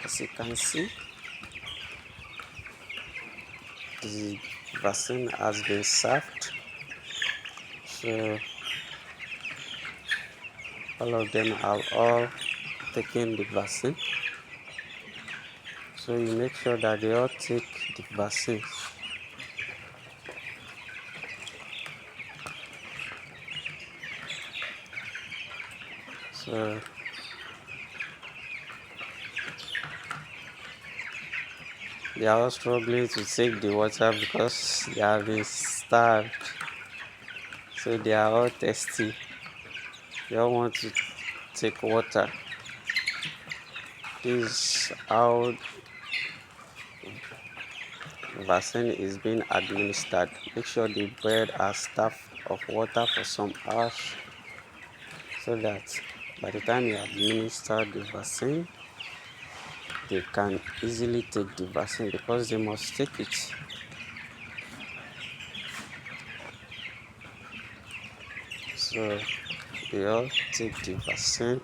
As you can see, the vaccine has been served, so all of them have all taken the vaccine. So you make sure that they all take the vaccine. So they are all struggling to take the water because they have been starved. So they are all thirsty. They all want to take water. This is how vaccine is being administered. Make sure the bread are stuffed of water for some hours so that by the time you administer the vaccine, they can easily take the vaccine because they must take it. So they all take the vaccine.